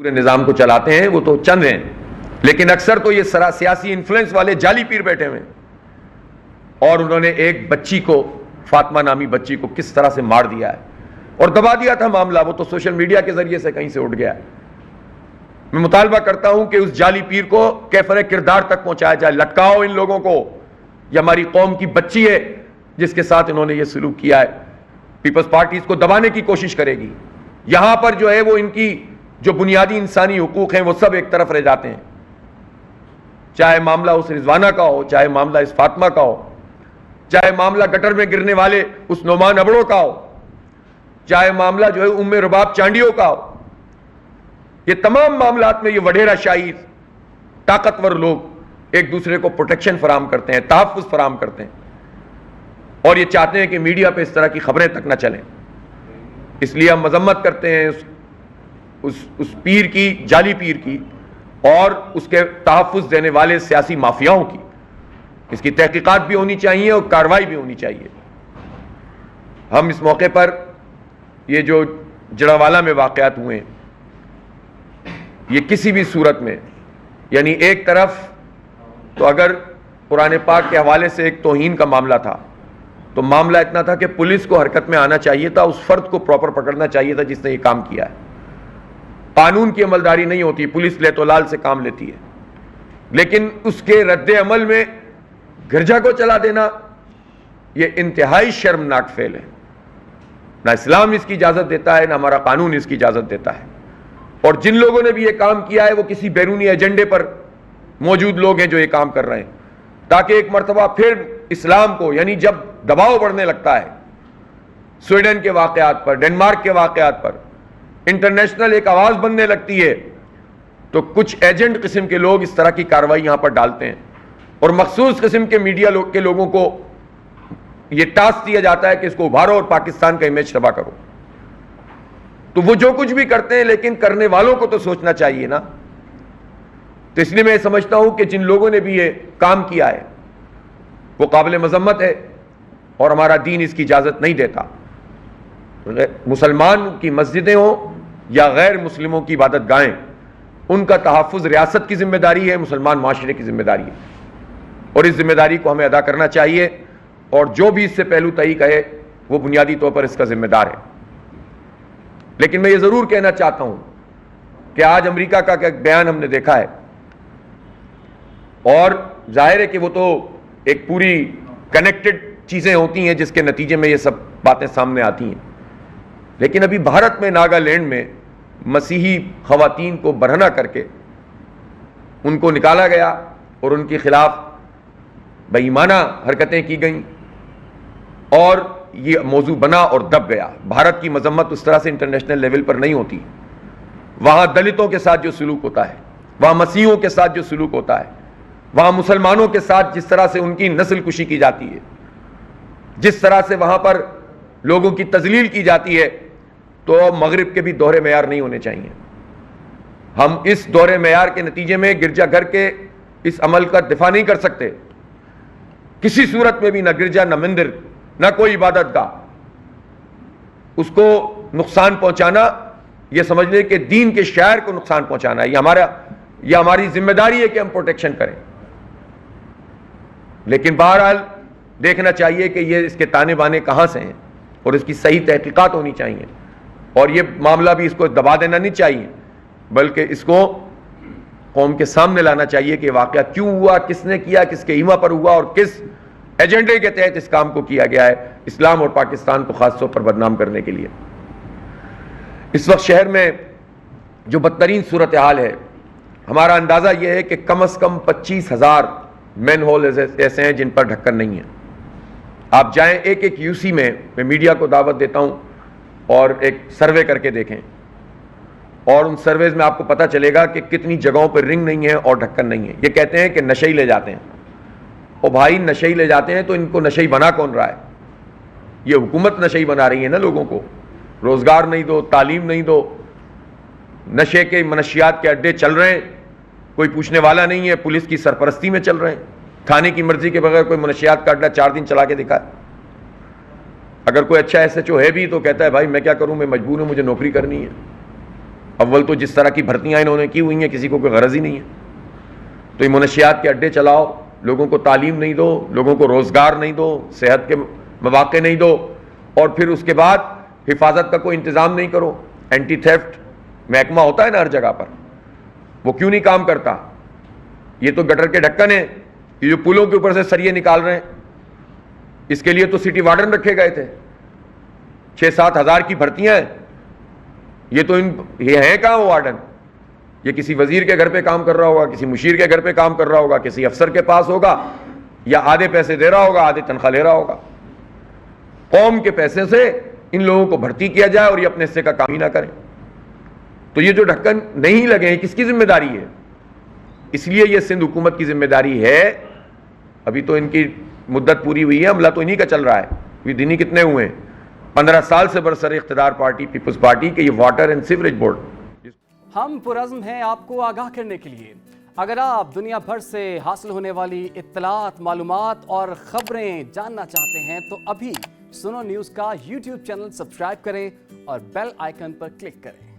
پورے نظام کو چلاتے ہیں وہ تو چند ہیں، لیکن اکثر تو یہ سیاسی انفلوئنس والے جعلی پیر بیٹھے ہوئے ہیں، اور انہوں نے ایک بچی کو، فاطمہ نامی بچی کو کس طرح سے مار دیا ہے اور دبا دیا تھا معاملہ، وہ تو سوشل میڈیا کے ذریعے سے کہیں سے اٹھ گیا ہے۔ میں مطالبہ کرتا ہوں کہ اس جعلی پیر کو کیفر کردار تک پہنچایا جائے، لٹکاؤ ان لوگوں کو، یہ ہماری قوم کی بچی ہے جس کے ساتھ انہوں نے یہ سلوک کیا ہے۔ پیپلز پارٹی اس کو دبانے کی کوشش کرے گی، یہاں پر جو ہے وہ ان کی جو بنیادی انسانی حقوق ہیں وہ سب ایک طرف رہ جاتے ہیں، چاہے معاملہ اس رضوانہ کا ہو، چاہے معاملہ اس فاطمہ کا ہو، چاہے معاملہ گٹر میں گرنے والے اس نعمان ابڑوں کا ہو، چاہے معاملہ جو ہے ام رباب چانڈیوں کا ہو۔ یہ تمام معاملات میں یہ وڈیرا شاہی طاقتور لوگ ایک دوسرے کو پروٹیکشن فراہم کرتے ہیں، تحفظ فراہم کرتے ہیں، اور یہ چاہتے ہیں کہ میڈیا پہ اس طرح کی خبریں تک نہ چلیں۔ اس لیے ہم مذمت کرتے ہیں اس پیر کی، جعلی پیر کی، اور اس کے تحفظ دینے والے سیاسی مافیاؤں کی۔ اس کی تحقیقات بھی ہونی چاہیے اور کارروائی بھی ہونی چاہیے۔ ہم اس موقع پر یہ جو جڑاوالا میں واقعات ہوئے ہیں، یہ کسی بھی صورت میں، یعنی ایک طرف تو اگر قرآن پاک کے حوالے سے ایک توہین کا معاملہ تھا تو معاملہ اتنا تھا کہ پولیس کو حرکت میں آنا چاہیے تھا، اس فرد کو پراپر پکڑنا چاہیے تھا جس نے یہ کام کیا ہے۔ قانون کی عملداری نہیں ہوتی، پولیس لیت و لال سے کام لیتی ہے، لیکن اس کے رد عمل میں گرجا کو چلا دینا یہ انتہائی شرمناک فعل ہے۔ نہ اسلام اس کی اجازت دیتا ہے، نہ ہمارا قانون اس کی اجازت دیتا ہے، اور جن لوگوں نے بھی یہ کام کیا ہے وہ کسی بیرونی ایجنڈے پر موجود لوگ ہیں جو یہ کام کر رہے ہیں، تاکہ ایک مرتبہ پھر اسلام کو، یعنی جب دباؤ بڑھنے لگتا ہے سویڈن کے واقعات پر، ڈنمارک کے واقعات پر، انٹرنیشنل ایک آواز بننے لگتی ہے، تو کچھ ایجنٹ قسم کے لوگ اس طرح کی کارروائی یہاں پر ڈالتے ہیں، اور مخصوص قسم کے میڈیا کے لوگوں کو یہ ٹاسک دیا جاتا ہے کہ اس کو ابھارو اور پاکستان کا امیج تباہ کرو۔ تو وہ جو کچھ بھی کرتے ہیں، لیکن کرنے والوں کو تو سوچنا چاہیے نا۔ تو اس لیے میں سمجھتا ہوں کہ جن لوگوں نے بھی یہ کام کیا ہے وہ قابل مذمت ہے، اور ہمارا دین اس کی اجازت نہیں دیتا۔ مسلمان کی مسجدیں ہوں یا غیر مسلموں کی عبادت گاہیں، ان کا تحفظ ریاست کی ذمہ داری ہے، مسلمان معاشرے کی ذمہ داری ہے، اور اس ذمہ داری کو ہمیں ادا کرنا چاہیے، اور جو بھی اس سے پہلو تہی کہے وہ بنیادی طور پر اس کا ذمہ دار ہے۔ لیکن میں یہ ضرور کہنا چاہتا ہوں کہ آج امریکہ کا ایک بیان ہم نے دیکھا ہے، اور ظاہر ہے کہ وہ تو ایک پوری کنیکٹڈ چیزیں ہوتی ہیں جس کے نتیجے میں یہ سب باتیں سامنے آتی ہیں، لیکن ابھی بھارت میں ناگالینڈ میں مسیحی خواتین کو برہنہ کر کے ان کو نکالا گیا اور ان کے خلاف بے ایمانہ حرکتیں کی گئیں، اور یہ موضوع بنا اور دب گیا۔ بھارت کی مذمت اس طرح سے انٹرنیشنل لیول پر نہیں ہوتی۔ وہاں دلتوں کے ساتھ جو سلوک ہوتا ہے، وہاں مسیحیوں کے ساتھ جو سلوک ہوتا ہے، وہاں مسلمانوں کے ساتھ جس طرح سے ان کی نسل کشی کی جاتی ہے، جس طرح سے وہاں پر لوگوں کی تذلیل کی جاتی ہے، تو مغرب کے بھی دوہرے معیار نہیں ہونے چاہیے۔ ہم اس دوہرے معیار کے نتیجے میں گرجا گھر کے اس عمل کا دفاع نہیں کر سکتے کسی صورت میں بھی، نہ گرجا، نہ مندر، نہ کوئی عبادت گاہ۔ اس کو نقصان پہنچانا، یہ سمجھ لیں کہ دین کے شعائر کو نقصان پہنچانا ہے، یہ ہماری ذمہ داری ہے کہ ہم پروٹیکشن کریں۔ لیکن بہرحال دیکھنا چاہیے کہ یہ اس کے تانے بانے کہاں سے ہیں، اور اس کی صحیح تحقیقات ہونی چاہیے، اور یہ معاملہ بھی اس کو دبا دینا نہیں چاہیے، بلکہ اس کو قوم کے سامنے لانا چاہیے کہ واقعہ کیوں ہوا، کس نے کیا، کس کے ایما پر ہوا، اور کس ایجنڈے کے تحت اس کام کو کیا گیا ہے، اسلام اور پاکستان کو خاص طور پر بدنام کرنے کے لیے۔ اس وقت شہر میں جو بدترین صورتحال ہے، ہمارا اندازہ یہ ہے کہ کم از کم 25,000 مین ہول ایسے ہیں جن پر ڈھکن نہیں ہے۔ آپ جائیں ایک ایک یو سی میں میڈیا کو دعوت دیتا ہوں، اور ایک سروے کر کے دیکھیں، اور ان سرویز میں آپ کو پتہ چلے گا کہ کتنی جگہوں پر رنگ نہیں ہے اور ڈھکن نہیں ہے۔ یہ کہتے ہیں کہ نشئی لے جاتے ہیں، اور بھائی نشئی لے جاتے ہیں تو ان کو نشئی بنا کون رہا ہے؟ یہ حکومت نشئی بنا رہی ہے نا، لوگوں کو روزگار نہیں دو، تعلیم نہیں دو، نشے کے منشیات کے اڈے چل رہے ہیں، کوئی پوچھنے والا نہیں ہے، پولیس کی سرپرستی میں چل رہے ہیں، تھانے کی مرضی کے بغیر کوئی منشیات کا اڈا 4 دن چلا کے دکھائے۔ اگر کوئی اچھا ایس ایچ او ہے بھی تو کہتا ہے بھائی میں کیا کروں، میں مجبور ہوں، مجھے نوکری کرنی ہے۔ اول تو جس طرح کی بھرتیاں انہوں نے کی ہوئی ہیں کسی کو کوئی غرض ہی نہیں ہے. تو یہ منشیات کے اڈے چلاؤ, لوگوں کو تعلیم نہیں دو, لوگوں کو روزگار نہیں دو, صحت کے مواقع نہیں دو, اور پھر اس کے بعد حفاظت کا کوئی انتظام نہیں کرو. اینٹی تھیفٹ محکمہ ہوتا ہے نا ہر جگہ پر, وہ کیوں نہیں کام کرتا؟ یہ تو گٹر کے ڈھکن ہیں, یہ جو پلوں کے اوپر سے سریے نکال رہے ہیں, اس کے لیے تو سٹی وارڈن رکھے گئے تھے. 6-7 ہزار کی بھرتیاں ہیں, یہ ہیں کہاں وہ وارڈن؟ یہ کسی وزیر کے گھر پہ کام کر رہا ہوگا, کسی مشیر کے گھر پہ کام کر رہا ہوگا, کسی افسر کے پاس ہوگا, یا آدھے پیسے دے رہا ہوگا, آدھے تنخواہ لے رہا ہوگا. قوم کے پیسے سے ان لوگوں کو بھرتی کیا جائے اور یہ اپنے حصے کا کام ہی نہ کریں. تو یہ جو ڈھکن نہیں لگے ہیں, کس کی ذمہ داری ہے؟ اس لیے یہ سندھ حکومت کی ذمہ داری ہے. ابھی تو ان کی مدت پوری ہوئی ہے, عملہ تو انہی کا چل رہا ہے. ابھی دن ہی کتنے ہوئے ہیں؟ 15 سال سے برسر اقتدار پارٹی پیپلز پارٹی کے یہ واٹر اینڈ سیوریج بورڈ. ہم پرعزم ہیں آپ کو آگاہ کرنے کے لیے. اگر آپ دنیا بھر سے حاصل ہونے والی اطلاعات, معلومات اور خبریں جاننا چاہتے ہیں تو ابھی سنو نیوز کا YouTube چینل سبسکرائب کریں اور بیل آئیکن پر کلک کریں.